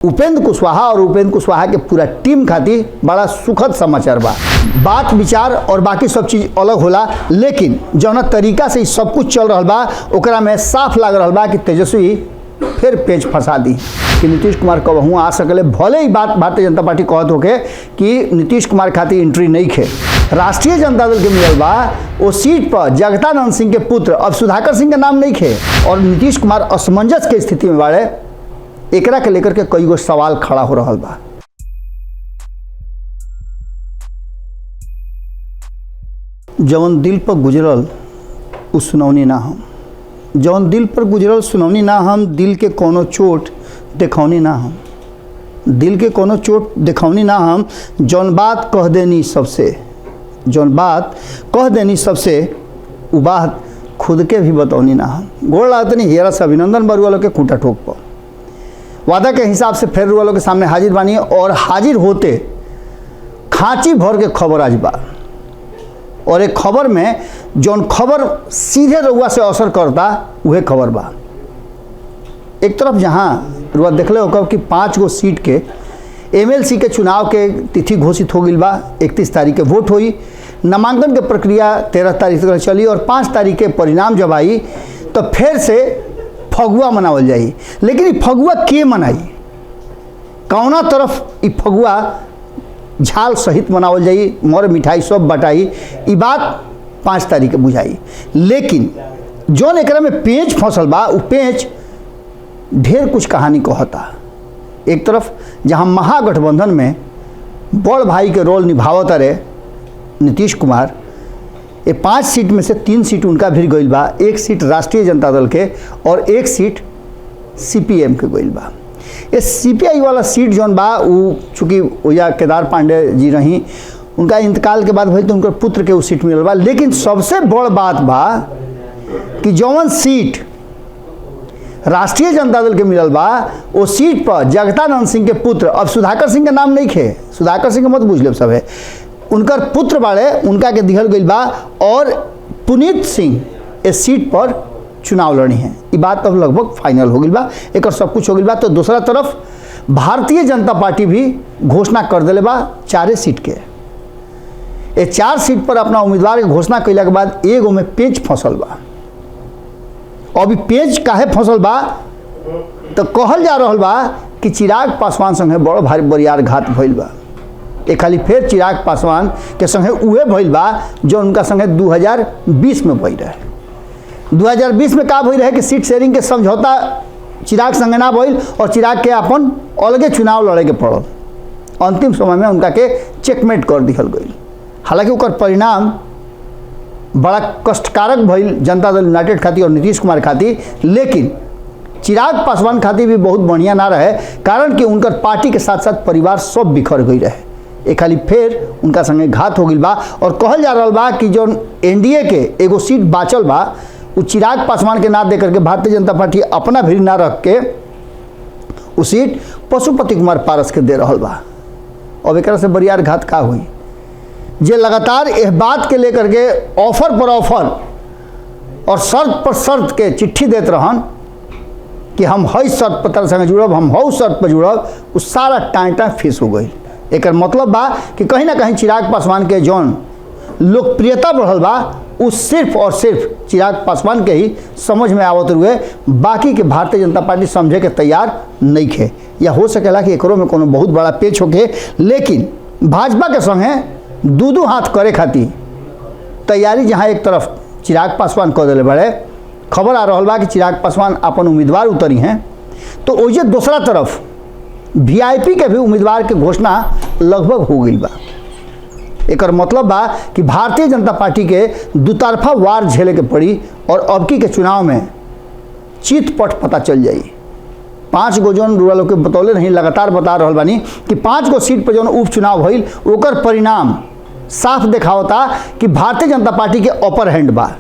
उपेंद्र कुशवाहा और उपेंद्र कुशवाहा के पूरा टीम खातिर बड़ा सुखद समाचार बा। बात विचार और बाकी सब चीज़ अलग होला, लेकिन जौना तरीका से सब कुछ चल रहा बा ओकरा में साफ लाग रहा बा कि तेजस्वी फिर पेच फंसा दी कि नीतीश कुमार कबहू आ सकले। भले ही बात भारतीय जनता पार्टी कहत होके कि नीतीश कुमार खातिर एंट्री नहीं खे। राष्ट्रीय जनता दल के मिलल बा वो सीट पर जगदानंद सिंह के पुत्र अब सुधाकर सिंह के नाम नहीं खे और नीतीश कुमार असमंजस के स्थिति में बाड़े। एकरा के लेकर के कई गो सवाल खड़ा हो रहा बा। जवन दिल पर गुजरल उ सुनौनी ना हम, जवन दिल पर गुजरल सुनौनी ना हम, दिल के कोनो चोट देखौनी ना हम, दिल के कोनो चोट देखौनी ना हम, जौन बात कह देनी सबसे, जौन बात कह देनी सबसे उ बात खुद के भी बतौनी ना हम। गोड़ लागतनी हेरा से अभिनंदन बरुआ लोग के खूंटा ठोक पर वादा के हिसाब से फेर वालों के सामने हाजिर बानी और हाजिर होते खांची भर के खबर आज बा। और एक खबर में जौन खबर सीधे रुआ से असर करता वह खबर बा। एक तरफ जहां रुआ देखले होकर कि 5 गो सीट के एमएलसी के चुनाव के तिथि घोषित हो गई बा। 31 तारीख के वोट हुई, नामांकन के प्रक्रिया 13 तारीख तक चली और 5 तारीख के परिणाम जब आई तो फिर से फगुआ मनावल जाई। लेकिन ये फगुआ के मनाई, कौना तरफ ये फगुआ झाल सहित मनावल जाई, मर मिठाई सब बटाई, ये बात 5 तारीख के बुझाई। लेकिन जौन एकरा में पेच फंसल बा उ पेच ढेर कुछ कहानी कहता। एक तरफ जहां महागठबंधन में बड़ भाई के रोल निभावत रहे नीतीश कुमार, ये 5 सीट में से 3 सीट उनका भी गईल बा, 1 सीट राष्ट्रीय जनता दल के और 1 सीट सीपीएम के गईल बा। ये सीपीआई वाला सीट जौन बा वो चूँकि ओया केदार पांडे जी रही, उनका इंतकाल के बाद भाई तो उनकर पुत्र के वो सीट मिलल बा। लेकिन सबसे बड़ बात बा कि जौन सीट राष्ट्रीय जनता दल के मिलल बा वो सीट पर जगदानंद सिंह के पुत्र अब सुधाकर सिंह के नाम नहीं खे, सुधाकर सिंह के मत बुझ ले सब है, उनकर पुत्र बाड़े उनका के दिहल गई बा और पुनीत सिंह इस सीट पर चुनाव लड़ी हैं। ये बात अब लगभग फाइनल हो गई बा, एक सब कुछ हो गई बा। तो दूसरा तरफ भारतीय जनता पार्टी भी घोषणा कर दिले बा 4 सीट के। ये 4 सीट पर अपना उम्मीदवार के घोषणा कैला के बाद एगो में पेच फंसल बा। अभी पेच काहे फंसल बा तो कहल जा रहा बा कि चिराग पासवान संगे बड़ भारी बरियार घात भइल बा। एक खाली फिर चिराग पासवान के संगे उहे भइल बा जो उनका संगे 2020 में भइल रहे। 2020 में का भइल रहे कि सीट शेयरिंग के समझौता चिराग संगे ना भइल और चिराग के अपन अलगे चुनाव लड़े के पड़ल। अंतिम समय में उनका के चेकमेट कर दिहल गई। हालांकि ओकर परिणाम बड़ा कष्टकारक भइल जनता दल यूनाइटेड खातिर और नीतीश कुमार खातिर, लेकिन चिराग पासवान खातिर भी बहुत बढ़िया ना रहे, कारण कि उनकर पार्टी के साथ साथ परिवार सब बिखर गई रहे। एक खाली फिर उनका संगे घात हो गई बा और कहल जा रहा बा कि जो एनडीए के एगो सीट बाचल बा वो चिराग पासवान के ना दे करके भारतीय जनता पार्टी अपना भी ना रख के वो सीट पशुपति कुमार पारस के दे रहा बा। अब एक से बरियार घात का हुई जे लगातार इस बात के लेकर के ऑफर पर ऑफर और शर्त पर शर्त के चिट्ठी देते रहन कि हम हई शर्त पर संगे जुड़ब, हम हऊ शर्त पर जुड़ब, उस सारा टाइटा फिस हो गई। एक मतलब बा कि कहीं ना कहीं चिराग पासवान के जौन लोकप्रियता बढ़ल बा उस सिर्फ और सिर्फ चिराग पासवान के ही समझ में आवत हुए, बाकी के भारतीय जनता पार्टी समझे के तैयार नहीं खे। या हो सकेला कि एकरो में कोनो बहुत बड़ा पेच होके, लेकिन भाजपा के संगे दू हाथ करे खातिर तैयारी जहां एक तरफ चिराग पासवान कर दिले बड़े, खबर आ रहा बा कि चिराग पासवान अपन उम्मीदवार उतरी हैं, तो ओजे दूसरा तरफ वीआईपी के भी उम्मीदवार के घोषणा लगभग हो गई बा। एक मतलब बा कि भारतीय जनता पार्टी के दुतरफा वार झेले के पड़ी और अबकी के चुनाव में चित पट पता चल जाई। 5 गो जौन रूरल के बतौले नहीं, लगातार बता रहा बानी कि 5 गो सीट पर जौन उपचुनाव भइल ओकर परिणाम साफ दिखावता कि भारतीय जनता पार्टी के अपर हैंड बा।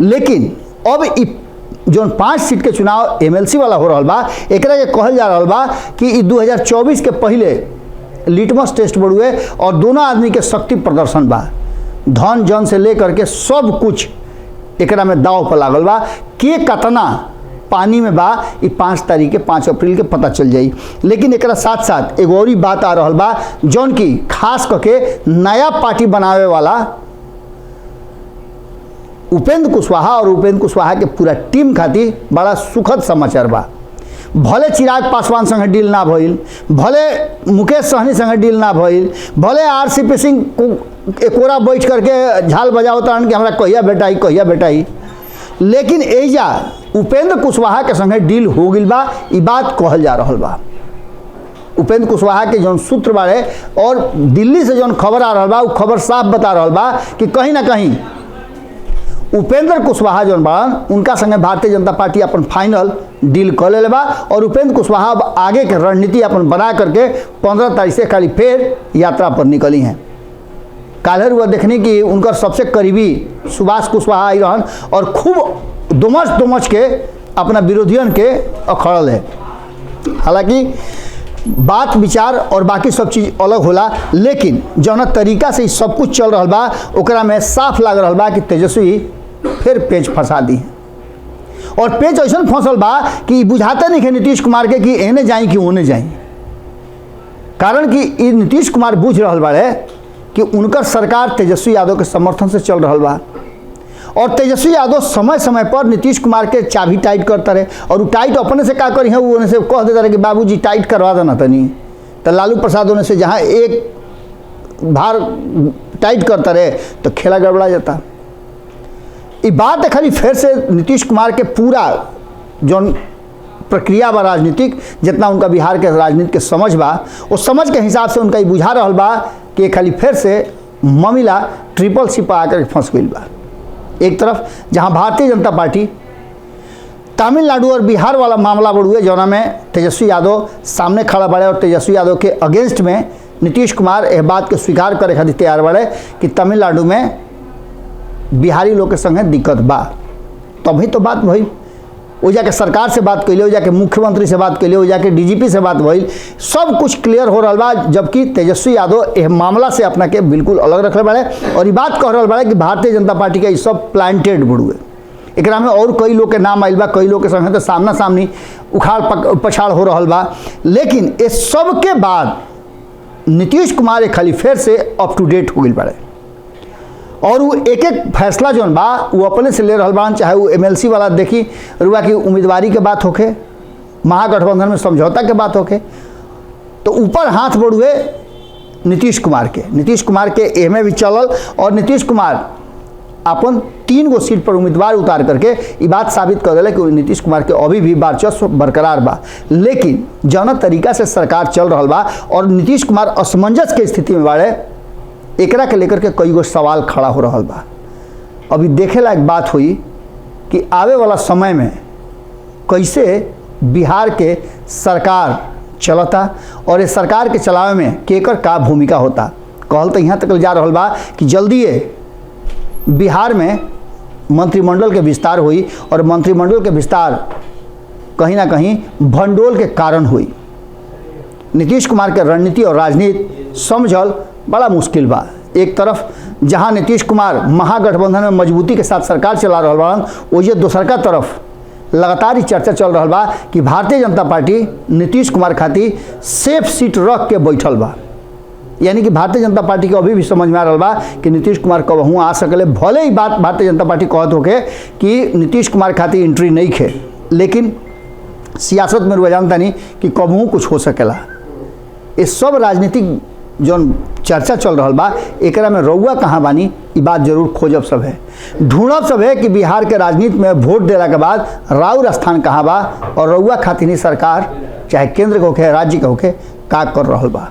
लेकिन अब जौन 5 सीट के चुनाव एमएलसी वाला हो रहा बा, एकरा के कहल जा रहा बा कि 2024 के पहले लिटमस टेस्ट बड़ुए और दोनों आदमी के शक्ति प्रदर्शन बा। धन जन से लेकर के सब कुछ एकरा में दाव पर लागल बा। के कतना पानी में बा, ये 5 तारीख के 5 अप्रैल के पता चल जाई। लेकिन एक साथ साथ एगो और बात आ रहा बा, जौन की खास करके नया पार्टी बनावे वाला उपेंद्र कुशवाहा और उपेंद्र कुशवाहा के पूरा टीम खातिर बड़ा सुखद समाचार बा। भले चिराग पासवान संगे डील ना भइल, भले मुकेश सहनी संगे डील ना भइल, भले आरसीपी सिंह एकोरा बैठ करके झाल बजाओ तारन कि हमरा कहिया बेटाई, लेकिन एजा उपेंद्र कुशवाहा के संगे डील हो गई बा, ई बात कहल जा रहा बा। उपेंद्र कुशवाहा के जौन सूत्र बारे और दिल्ली से जौन खबर आ रहा बा, वो खबर साफ बता रहा बा कि कहीं ना कहीं उपेंद्र कुशवाहा जौन बाड़न उनका संगे भारतीय जनता पार्टी अपन फाइनल डील कर ले बा और उपेंद्र कुशवाहा अब आगे के रणनीति अपन बना करके 15 तारीख से खाली फिर यात्रा पर निकली हैं। काल्हर हुआ देखने की उनकर सबसे करीबी सुभाष कुशवाहा आई रहन और खूब दुमच के अपना विरोधियन के अखड़ल है। हालांकि बात विचार और बाकी सब चीज़ अलग होला, लेकिन जौना तरीका से सब कुछ चल रहा बा ओकरा में साफ लग रहा बा कि तेजस्वी फिर पेज फंसा दी और पेज ऐसा फंसल बा कि बुझाते नहीं है नीतीश कुमार के कि एने जाई कि ओने जाई। कारण कि नीतीश कुमार बुझ रहा बाड़े कि उनकर सरकार तेजस्वी यादव के समर्थन से चल रहा बा और तेजस्वी यादव समय समय पर नीतीश कुमार के चाबी टाइट करता रहे और वो टाइट अपने से क्या करी है, वो उन्हें से कह देता रहे कि बाबूजी टाइट करवा देना तनी, तो लालू प्रसाद उन्हें से जहाँ एक भार टाइट करता रहे तो खेला गड़बड़ा जाता। ये बात खाली फिर से नीतीश कुमार के पूरा जौन प्रक्रिया बा राजनीतिक, जितना उनका बिहार के राजनीति के समझ बा, वो समझ के हिसाब से उनका ये बुझा रहा बा कि खाली फिर से मामला ट्रिपल सी पर आकर फंस गई बा। एक तरफ जहां भारतीय जनता पार्टी तमिलनाडु और बिहार वाला मामला बढ़ुए जौना में तेजस्वी यादव सामने खड़ा बढ़े और तेजस्वी यादव के अगेंस्ट में नीतीश कुमार यह बात के स्वीकार करे खातिर तैयार बढ़े कि तमिलनाडु में बिहारी लोग के संगे दिक्कत बा। तभी तो बात भई, वो जाके सरकार से बात कैले, वो जाके मुख्यमंत्री से बात कैले, वो जाके डीजीपी से बात भइल, सब कुछ क्लियर हो रहा बा। जबकि तेजस्वी यादव यह मामला से अपना के बिल्कुल अलग रखले बड़े और ये बात कह रहा बड़े कि भारतीय जनता पार्टी के सब प्लांटेड बुड़ुए। एकरा में और कई लोग के नाम आइल बा, कई लोग के संगे तो सामना सामनी उखाड़ पछाड़ हो रहा बा। लेकिन ये सब के बाद नीतीश कुमार खाली फिर से अप टू डेट हो गई बड़े और वो एक एक फैसला जौन बा वो अपने से ले रहा बान, चाहे वो एमएलसी वाला देखी रुआ की उम्मीदवारी के बात होके, महागठबंधन में समझौता के बात होके, तो ऊपर हाथ बढ़ुए नीतीश कुमार के एमे भी चलल और नीतीश कुमार अपन 3 गो सीट पर उम्मीदवार उतार करके ये बात साबित कर दिले कि नीतीश कुमार के अभी भी वर्चस्व बरकरार बा। लेकिन जौना तरीका से सरकार चल रहा बा और नीतीश कुमार असमंजस के स्थिति में बाड़े, एकरा के लेकर के कई गो सवाल खड़ा हो रहा बा। अभी देखे लायक बात हुई कि आवे वाला समय में कैसे बिहार के सरकार चलता और ये सरकार के चलावे में केकर का भूमिका होता। कहल तो यहाँ तक जा रहा बा कि जल्दी बिहार में मंत्रिमंडल के विस्तार हुई और मंत्रिमंडल के विस्तार कहीं ना कहीं भंडोल के कारण हुई। नीतीश कुमार के रणनीति और राजनीति समझल बड़ा मुश्किल बा। एक तरफ जहां नीतीश कुमार महागठबंधन में मजबूती के साथ सरकार चला रहा बा, वही दूसरका तरफ लगातार ही चर्चा चल रहा बा कि भारतीय जनता पार्टी नीतीश कुमार खातिर सेफ सीट रख के बैठल बा। यानी कि भारतीय जनता पार्टी के अभी भी समझ में आ रहा बा कि नीतीश कुमार कबहू आ सकले। भले ही बात भारतीय जनता पार्टी कहत होके कि नीतीश कुमार खातिर एंट्री नहीं खे, लेकिन सियासत में रुआ जानता नहीं कि कबहू कुछ हो सकेला। इस सब राजनीतिक जौन चर्चा चल रहा बा एकरा में रउआ कहाँ बानी, ये बात जरूर खोजब सब है, ढूंढब सब है कि बिहार के राजनीति में वोट देला के बाद राउर स्थान कहाँ बा और रउआ खातिर ही सरकार चाहे केंद्र के होके राज्य के होके का कर रहा बा।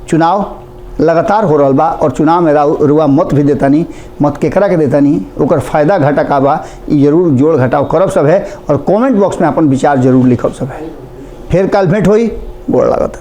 चुनाव लगातार हो रहा बा और चुनाव में रुआ मत भी देता नहीं, मत केकरा के देता नहीं, ओकर फायदा घाटा का बा ये जरूर जोड़ घटाव करब सब है और कमेंट बॉक्स में अपन विचार जरूर लिखब सब है। फिर कल भेंट होई, गोड़ लागत।